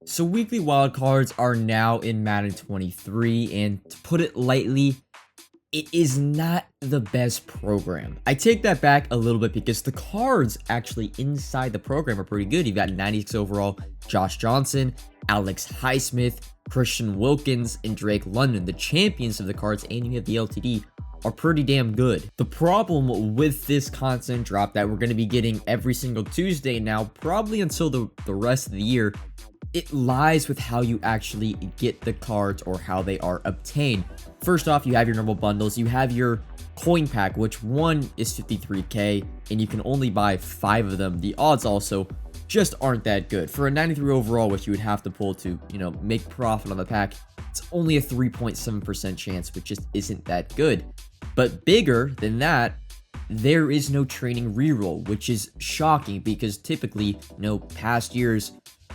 So weekly wildcards are now in Madden 23, and to put it lightly, it is not the best program. I take that back a little bit because the cards actually inside the program are pretty good. You've got 96 overall Josh Johnson, Alex Highsmith, Christian Wilkins, and Drake London. The champions of the cards, and you have the LTD, are pretty damn good. The problem with this constant drop that we're going to be getting every single Tuesday now, probably until the rest of the year, it lies with how you actually get the cards or how they are obtained. First off, you have your normal bundles. You have your coin pack, which one is 53k, and you can only buy 5 of them. The odds also just aren't that good. For a 93 overall, which you would have to pull to, make profit on the pack, it's only a 3.7% chance, which just isn't that good. But bigger than that, there is no training reroll, which is shocking because typically, past years,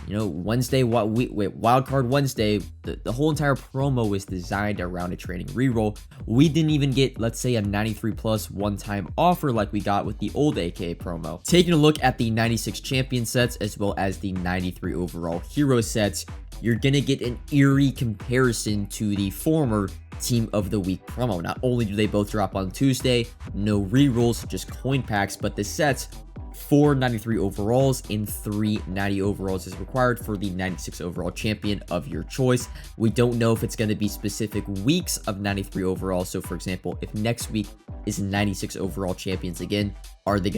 Wednesday, Wildcard Wednesday, the whole entire promo was designed around a training reroll. We didn't even get, let's say, a 93 plus one-time offer like we got with the old AKA promo. Taking a look at the 96 champion sets as well as the 93 overall hero sets, you're gonna get an eerie comparison to the former Team of the Week promo. Not only do they both drop on Tuesday, no rerolls, just coin packs, but the sets, 4 93 overalls and 3 90 overalls is required for the 96 overall champion of your choice. We don't know if it's going to be specific weeks of 93 overalls. So for example, if next week is 96 overall champions again, are we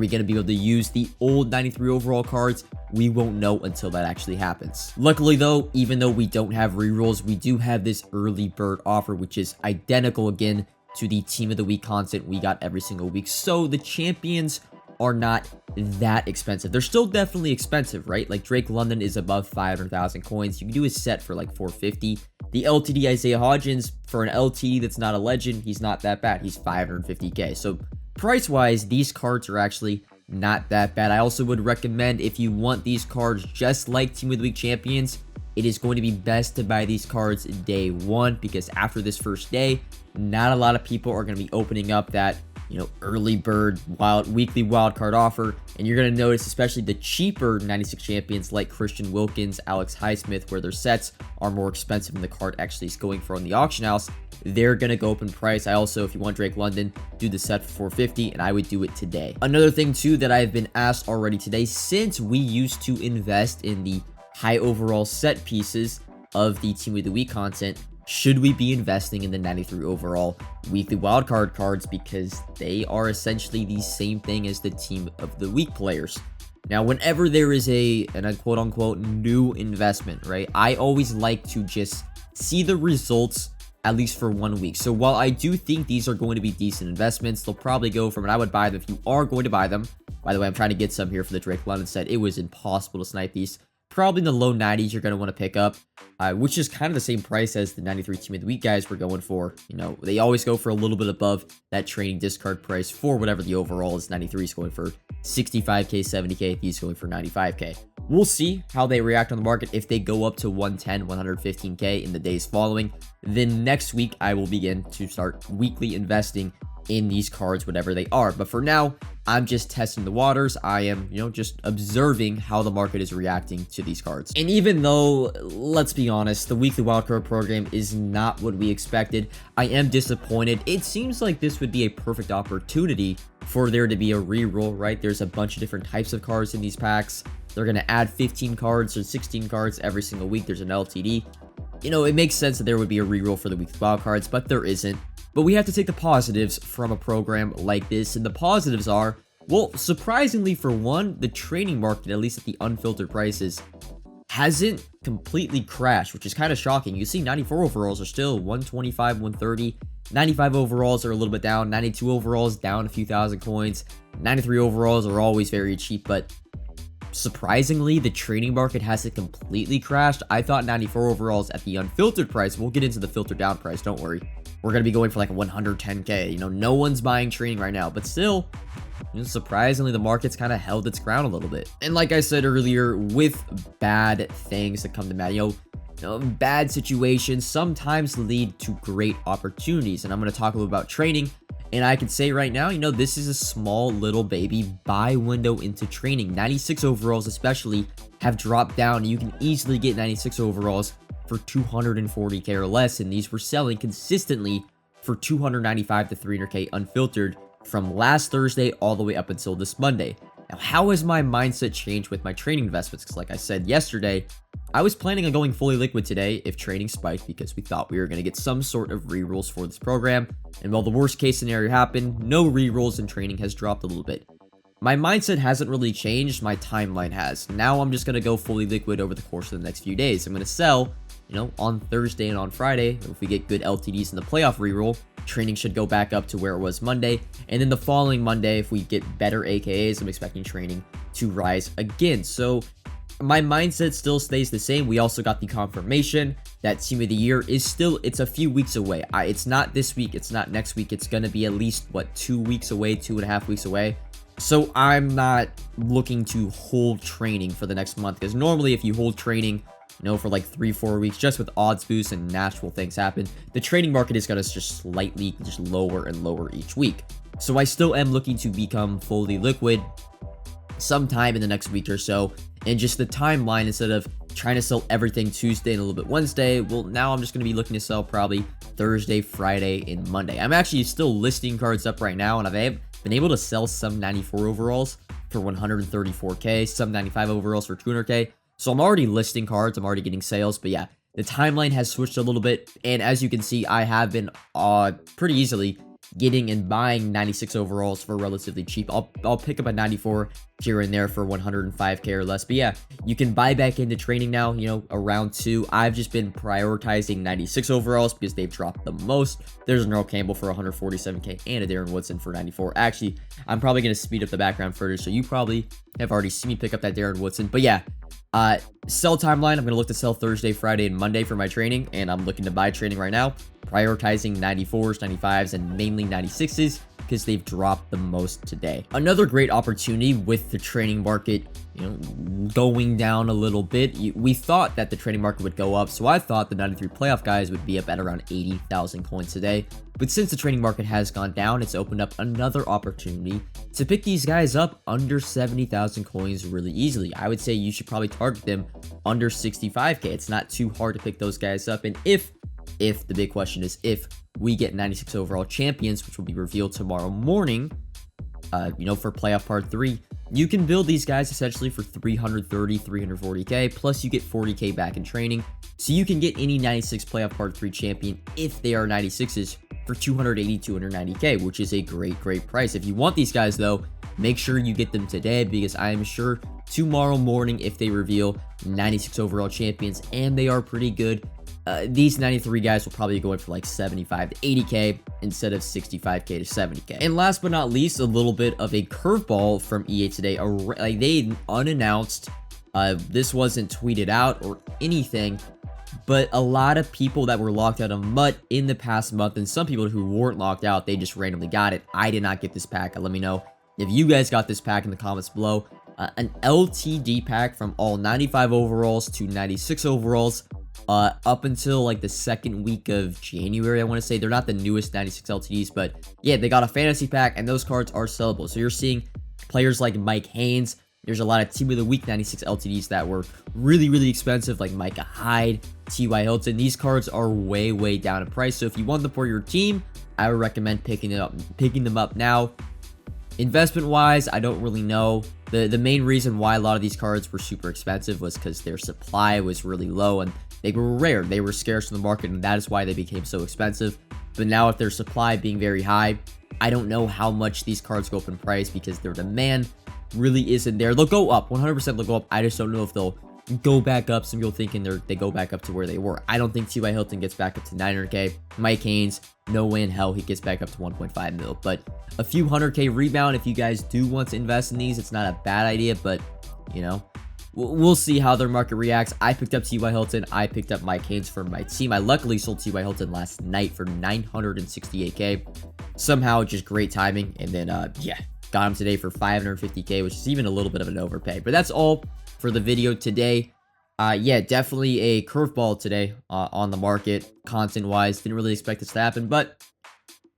going to be able to use the old 93 overall cards? We won't know until that actually happens. Luckily though, even though we don't have rerolls, we do have this early bird offer, which is identical again to the Team of the Week content we got every single week. So the champions are not that expensive. They're still definitely expensive, right? Like Drake London is above 500,000 coins. You can do a set for like 450. The LTD Isaiah Hodgins, for an LT that's not a legend, he's not that bad. He's 550k. So price-wise, these cards are actually not that bad. I also would recommend, if you want these cards just like Team of the Week champions, it is going to be best to buy these cards day one, because after this first day, not a lot of people are going to be opening up that early bird weekly wildcard offer. And you're going to notice, especially the cheaper 96 champions like Christian Wilkins, Alex Highsmith, where their sets are more expensive than the card actually is going for on the auction house, they're going to go up in price. I also, if you want Drake London, do the set for 450, and I would do it today. Another thing too that I've been asked already today, since we used to invest in the high overall set pieces of the Team of the Week content, should we be investing in the 93 overall weekly wildcard cards, because they are essentially the same thing as the Team of the Week players? Now, whenever there is an quote unquote new investment, right, I always like to just see the results at least for 1 week. So while I do think these are going to be decent investments, they'll probably go from, and I would buy them if you are going to buy them. By the way, I'm trying to get some here for the Drake London set. It was impossible to snipe these. Probably in the low 90s you're going to want to pick up, which is kind of the same price as the 93 Team of the Week guys were going for. They always go for a little bit above that training discard price for whatever the overall is. 93 is going for 65k, 70k, these going for 95k. We'll see how they react on the market. If they go up to 110, 115k in the days following, then next week I will begin to start weekly investing in these cards, whatever they are. But for now, I'm just testing the waters. I am, just observing how the market is reacting to these cards. And even though, let's be honest, the weekly wildcard program is not what we expected, I am disappointed. It seems like this would be a perfect opportunity for there to be a reroll, right? There's a bunch of different types of cards in these packs. They're going to add 15 cards or 16 cards every single week. There's an LTD. It makes sense that there would be a reroll for the weekly wildcards, but there isn't. But we have to take the positives from a program like this, and the positives are, well, surprisingly for one, the training market, at least at the unfiltered prices, hasn't completely crashed, which is kind of shocking. You see 94 overalls are still 125, 130. 95 overalls are a little bit down. 92 overalls down a few thousand coins. 93 overalls are always very cheap, but surprisingly, the trading market hasn't completely crashed. I thought 94 overalls at the unfiltered price, we'll get into the filtered down price, don't worry, we're going to be going for like 110k. No one's buying trading right now, but still, surprisingly, the market's kind of held its ground a little bit. And like I said earlier, with bad things that come to Madden, bad situations sometimes lead to great opportunities. And I'm going to talk a little about training And I can say right now, this is a small little baby buy window into training. 96 overalls especially have dropped down. You can easily get 96 overalls for 240k or less, and these were selling consistently for 295 to 300k unfiltered from last Thursday all the way up until this Monday. Now, how has my mindset changed with my training investments? Because like I said yesterday, I was planning on going fully liquid today if training spiked because we thought we were going to get some sort of rerolls for this program. And while the worst case scenario happened, no rerolls and training has dropped a little bit. My mindset hasn't really changed, my timeline has. Now I'm just going to go fully liquid over the course of the next few days. I'm going to sell, on Thursday and on Friday. If we get good LTDs in the playoff reroll, training should go back up to where it was Monday. And then the following Monday, if we get better AKAs, I'm expecting training to rise again. So my mindset still stays the same. We also got the confirmation that Team of the Year it's a few weeks away. It's not this week, it's not next week. It's going to be at least, 2 weeks away, 2.5 weeks away. So I'm not looking to hold training for the next month, because normally if you hold training, for like 3-4 weeks, just with odds boosts and natural things happen, the trading market is going to just slightly lower and lower each week. So I still am looking to become fully liquid sometime in the next week or so. And just the timeline, instead of trying to sell everything Tuesday and a little bit Wednesday, well, now I'm just going to be looking to sell probably Thursday, Friday, and Monday. I'm actually still listing cards up right now, and I've been able to sell some 94 overalls for 134k, some 95 overalls for 200k. So I'm already listing cards, I'm already getting sales, but yeah, the timeline has switched a little bit, and as you can see, I have been pretty easily getting and buying 96 overalls for relatively cheap. I'll pick up a 94 here and there for 105k or less. But yeah, you can buy back into training now, around 2. I've just been prioritizing 96 overalls because they've dropped the most. There's an Earl Campbell for 147k and a Darren Woodson for 94. Actually, I'm probably going to speed up the background further, so you probably have already seen me pick up that Darren Woodson. But yeah, sell timeline, I'm going to look to sell Thursday, Friday, and Monday for my training, and I'm looking to buy training right now, prioritizing 94s, 95s, and mainly 96s because they've dropped the most today. Another great opportunity with the trading market, going down a little bit. We thought that the trading market would go up, so I thought the 93 playoff guys would be up at around 80,000 coins today. But since the trading market has gone down, it's opened up another opportunity to pick these guys up under 70,000 coins really easily. I would say you should probably target them under 65k. It's not too hard to pick those guys up. And if the big question is if we get 96 overall champions, which will be revealed tomorrow morning, for playoff part 3, you can build these guys essentially for 330, 340k, plus you get 40k back in training. So you can get any 96 playoff part 3 champion if they are 96s for 280, 290k, which is a great price. If you want these guys though, make sure you get them today, because I am sure tomorrow morning, if they reveal 96 overall champions and they are pretty good, these 93 guys will probably go in for like 75 to 80k instead of 65k to 70k. And last but not least, a little bit of a curveball from EA today. They unannounced, this wasn't tweeted out or anything, but a lot of people that were locked out of MUT in the past month, and some people who weren't locked out, they just randomly got it. I did not get this pack. Let me know if you guys got this pack in the comments below. An LTD pack from all 95 overalls to 96 overalls. Up until like the second week of January, I want to say. They're not the newest 96 LTDs, but yeah, they got a fantasy pack, and those cards are sellable. So you're seeing players like Mike Haynes. There's a lot of Team of the Week 96 LTDs that were really expensive, like Micah Hyde, T.Y. Hilton. These cards are way down in price. So if you want them for your team, I would recommend picking them up now. Investment wise, I don't really know. The main reason why a lot of these cards were super expensive was because their supply was really low and they were rare. They were scarce in the market, and that is why they became so expensive. But now with their supply being very high, I don't know how much these cards go up in price because their demand really isn't there. They'll go up, 100% they'll go up. I just don't know if they'll go back up. Some people thinking they go back up to where they were. I don't think T.Y. Hilton gets back up to 900k. Mike Haynes, no way in hell he gets back up to 1.5 mil. But a few 100k rebound, if you guys do want to invest in these, it's not a bad idea, but we'll see how their market reacts. I picked up T.Y. Hilton. I picked up Mike Haynes for my team. I luckily sold T.Y. Hilton last night for 968k. Somehow, just great timing. And then, got him today for 550k, which is even a little bit of an overpay. But that's all for the video today. Definitely a curveball today on the market, content-wise. Didn't really expect this to happen, but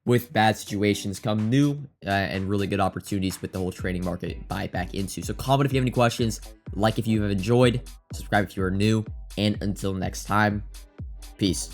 with bad situations come new and really good opportunities with the whole trading market buy back into. So comment if you have any questions, like if you have enjoyed, subscribe if you are new, and until next time, peace.